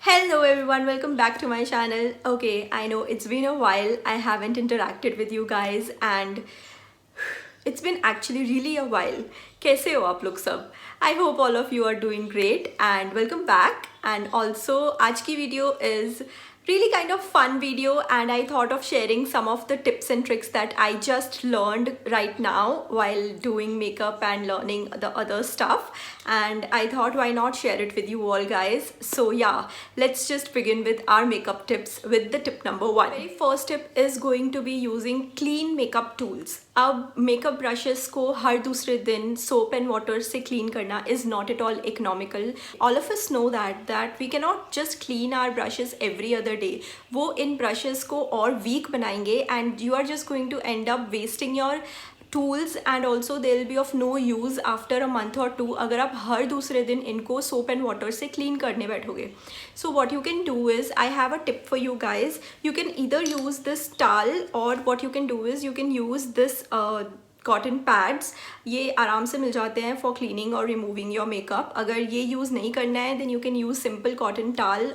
Hello everyone, welcome back to my channel. Okay, I know it's been a while. I haven't interacted with you guys and it's been actually really a while. कैसे हो आप लोग सब? I hope all of you are doing great and welcome back. And also आज की video is really kind of fun video and I thought of sharing some of the tips and tricks that I just learned right now while doing makeup and learning the other stuff, and I thought why not share it with you all guys. So yeah, let's just begin with our makeup tips with the tip number one. Very first tip is going to be using clean makeup tools. अब makeup brushes को हर दूसरे दिन soap and water से clean करना is not at all economical. All of us know that we can not just clean our brushes every other day. वो इन brushes को और वीक बनाएंगे and you are just going to end up wasting your tools and also they will be of no use after a month or two अगर आप हर दूसरे दिन इनको सोप एंड वाटर से क्लीन करने बैठोगे. So what you can do is I have a tip for you guys. You can either use this towel or what you can do is you can use this cotton pads. ये आराम से मिल जाते हैं for cleaning और removing your makeup. अगर ये use नहीं करना है then you can use simple cotton towel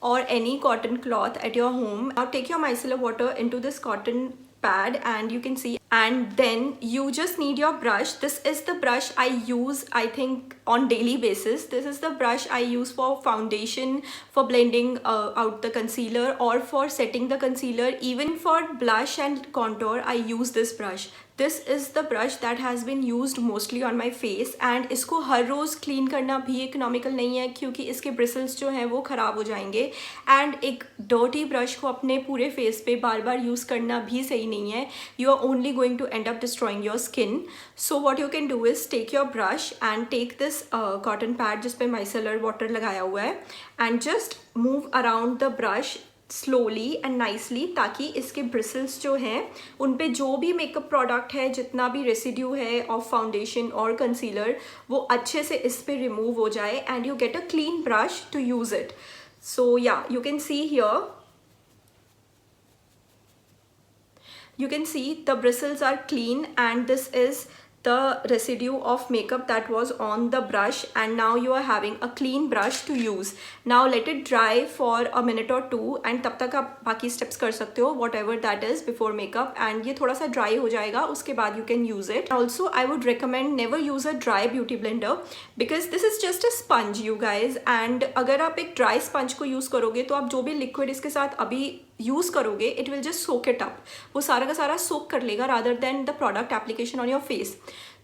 or any cotton cloth at your home. Now take your micellar water into this cotton pad and you can see, and then you just need your brush. This is the brush I use I think on daily basis. This is the brush I use for foundation, for blending out the concealer or for setting the concealer. Even for blush and contour I use this brush. This is the brush that has been used mostly on my face and इसको हर रोज़ clean करना भी economical नहीं है क्योंकि इसके bristles जो हैं वो ख़राब हो जाएंगे. एंड एक डर्टी ब्रश को अपने पूरे फेस पे बार बार यूज़ करना भी सही नहीं है. You are only going to end up destroying your skin. So what you can do is take your brush and take this cotton pad जिस पे माइसेलर वाटर लगाया हुआ है and just move around the brush slowly and nicely ताकि इसके bristles जो हैं उन पे जो भी मेकअप प्रोडक्ट है, जितना भी रेसिड्यू है ऑफ फाउंडेशन और कंसीलर, वो अच्छे से इस पे रिमूव हो जाए and you get a clean brush to use it. So yeah you can see here, you can see the bristles are clean and this is the residue of makeup that was on the brush and now you are having a clean brush to use. Now let it dry for a minute or two and तब तक आप बाकी steps कर सकते हो whatever that is before makeup, and ये थोड़ा सा dry हो जाएगा उसके बाद you can use it. Also I would recommend never use a dry beauty blender because this is just a sponge you guys, and अगर आप एक dry sponge को use करोगे तो आप जो भी liquid इसके साथ अभी यूज़ करोगे it will just soak it up. वो सारा का सारा सोक कर लेगा rather than the product application on your face.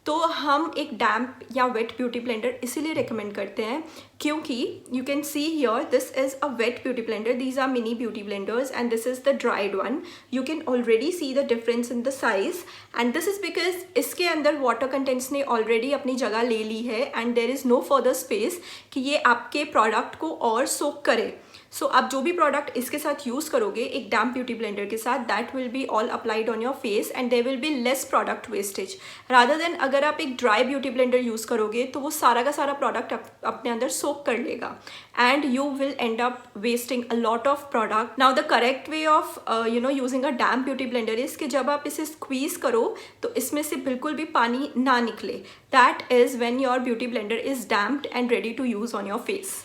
तो हम एक डैम्प या वेट ब्यूटी ब्लेंडर इसीलिए रिकमेंड करते हैं क्योंकि you can see here this is a wet beauty blender. These are mini beauty blenders and this is the dried one. You can already see the difference in the size and this is because इसके अंदर water contents ने already अपनी जगह ले ली है and there is no further space कि ये आपके प्रोडक्ट को और सोक करे. सो आप जो भी प्रोडक्ट इसके साथ यूज़ करोगे एक डैम्प ब्यूटी ब्लेंडर के साथ that will be all applied on your face and there will be less product wastage rather than अगर आप एक ड्राई ब्यूटी ब्लेंडर यूज़ करोगे तो वो सारा का सारा प्रोडक्ट अपने अंदर सोक कर लेगा and you will and up wasting a lot of product. Now the correct way of using a damp beauty blender is कि जब आप इसे स्क्वीज़ करो तो इसमें से बिल्कुल भी पानी ना निकले. That is when your beauty blender is damped and ready to use on your face.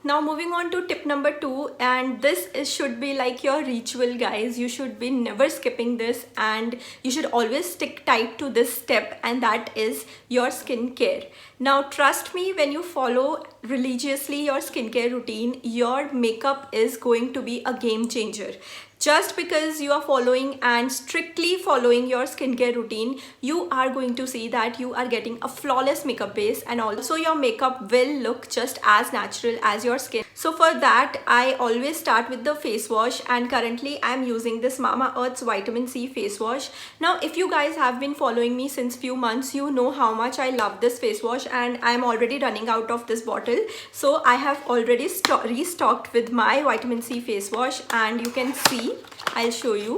Now moving on to tip number 2, and this should be like your ritual guys. You should be never skipping this and you should always stick tight to this step, and that is your skincare. Now trust me, when you follow religiously your skincare routine, your makeup is going to be a game changer. Just because you are following and strictly following your skincare routine, you are going to see that you are getting a flawless makeup base and also your makeup will look just as natural as your skin. So for that I always start with the face wash, and currently I am using this Mamaearth's vitamin C face wash. Now if you guys have been following me since few months, you know how much I love this face wash and I am already running out of this bottle. So I have already restocked with my vitamin C face wash and you can see, I'll show you.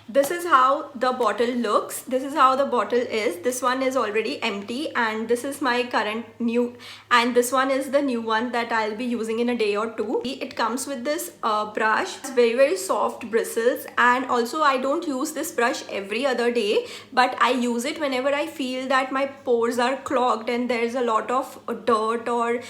this is how the bottle looks. This is how the bottle is. This one is already empty, and this is my current new, and this one is the new one that I'll be using in a day or two. It comes with this brush. It's very soft bristles, and also I don't use this brush every other day, but I use it whenever I feel that my pores are clogged and there's a lot of dirt or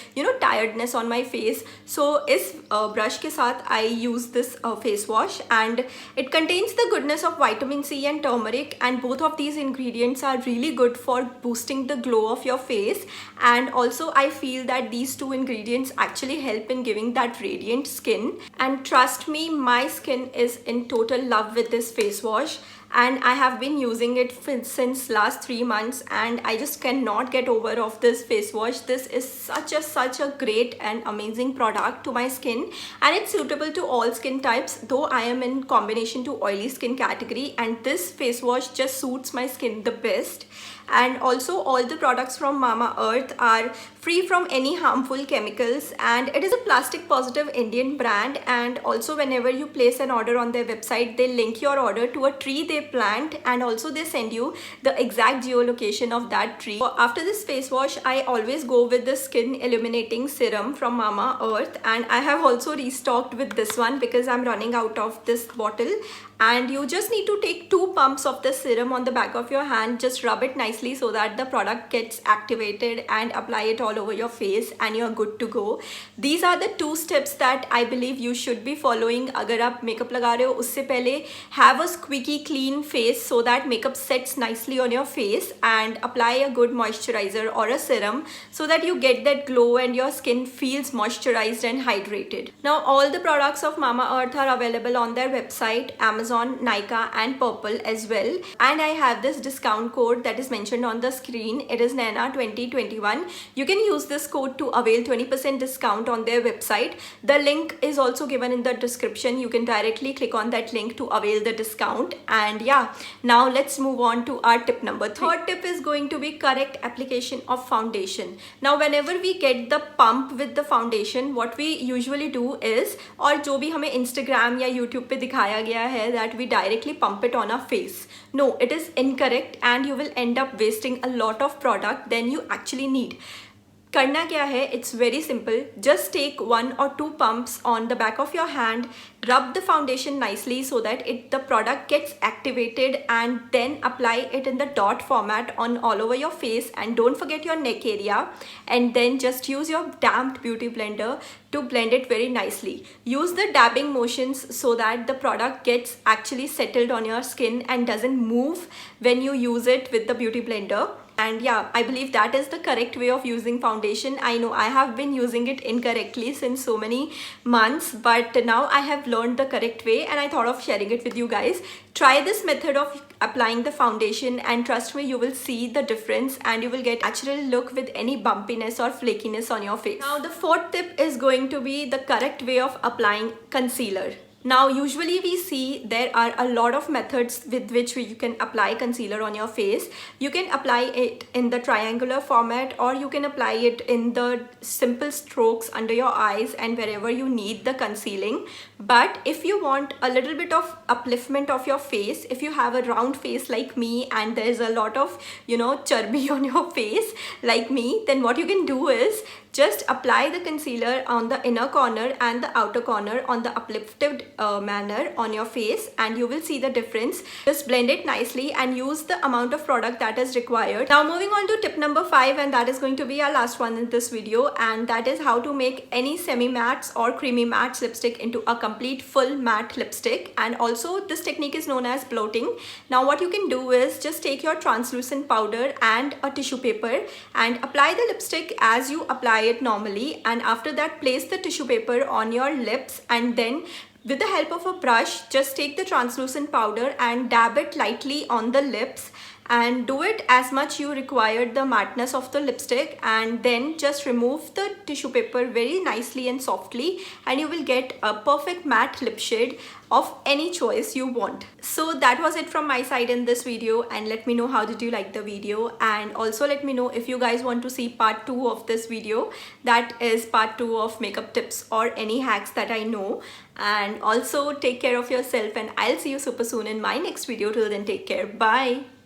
tiredness on my face. So इस brush के साथ I use this face wash, and it contains the goodness of vitamin C and turmeric, and both of these ingredients are really good for boosting the glow of your face. And also I feel that these two ingredients actually help in giving that radiant skin, and trust me, my skin is in total love with this face wash, and I have been using it since last 3 months, and I just cannot get over of this face wash. This is such a great and amazing product to my skin, and it's suitable to all skin types, though I am in combination to oily skin category, and this face wash just suits my skin the best. And also all the products from Mamaearth are free from any harmful chemicals, and it is a plastic positive Indian brand. And also whenever you place an order on their website, they link your order to a tree they plant, and also they send you the exact geolocation of that tree. After this face wash, I always go with the skin illuminating serum from Mamaearth, and I have also restocked with this one because I'm running out of this bottle. And you just need to take 2 pumps of the serum on the back of your hand, just rub it nicely so that the product gets activated, and apply it all over your face, and you're good to go. These are the 2 steps that I believe you should be following. अगर आप makeup लगा रहे हो उससे पहले have a squeaky clean face so that makeup sets nicely on your face, and apply a good moisturizer or a serum so that you get that glow and your skin feels moisturized and hydrated. Now all the products of Mamaearth are available on their website, Amazon, Nykaa and Purple as well, and I have this discount code that is mentioned on the screen. It is Naina2021. You can use this code to avail 20% discount on their website. The link is also given in the description. You can directly click on that link to avail the discount. And yeah, now let's move on to our tip number 3. Third tip is going to be correct application of foundation. Now whenever we get the pump with the foundation, what we usually do is, और जो भी हमें Instagram या YouTube पे दिखाया गया है, that we directly pump it on our face. No, it is incorrect, and you will end up wasting a lot of product than you actually need. करना क्या है? It's very simple. Just take 1 or 2 pumps on the back of your hand, rub the foundation nicely so that the product gets activated, and then apply it in the dot format on all over your face, and don't forget your neck area, and then just use your damped beauty blender to blend it very nicely. Use the dabbing motions so that the product gets actually settled on your skin and doesn't move when you use it with the beauty blender. And yeah, I believe that is the correct way of using foundation. I know I have been using it incorrectly since so many months, but now I have learned the correct way, and I thought of sharing it with you guys. Try this method of applying the foundation, and trust me, you will see the difference, and you will get natural look with any bumpiness or flakiness on your face. Now the 4th tip is going to be the correct way of applying concealer. Now usually we see there are a lot of methods with which you can apply concealer on your face. You can apply it in the triangular format, or you can apply it in the simple strokes under your eyes and wherever you need the concealing. But if you want a little bit of upliftment of your face, if you have a round face like me and there's a lot of chubby on your face like me, then what you can do is just apply the concealer on the inner corner and the outer corner on the uplifted manner on your face, and you will see the difference. Just blend it nicely and use the amount of product that is required. Now moving on to tip number 5, and that is going to be our last one in this video, and that is how to make any semi-mattes or creamy matte lipstick into a complete full matte lipstick. And also this technique is known as bloating. Now what you can do is just take your translucent powder and a tissue paper and apply the lipstick as you apply it normally, and after that place the tissue paper on your lips, and then with the help of a brush just take the translucent powder and dab it lightly on the lips, and do it as much you required the mattness of the lipstick, and then just remove the tissue paper very nicely and softly, and you will get a perfect matte lip shade of any choice you want. So that was it from my side in this video, and let me know how did you like the video, and also let me know if you guys want to see part 2 of this video, that is part 2 of makeup tips or any hacks that I know. And also take care of yourself, and I'll see you super soon in my next video. Till then, take care. Bye.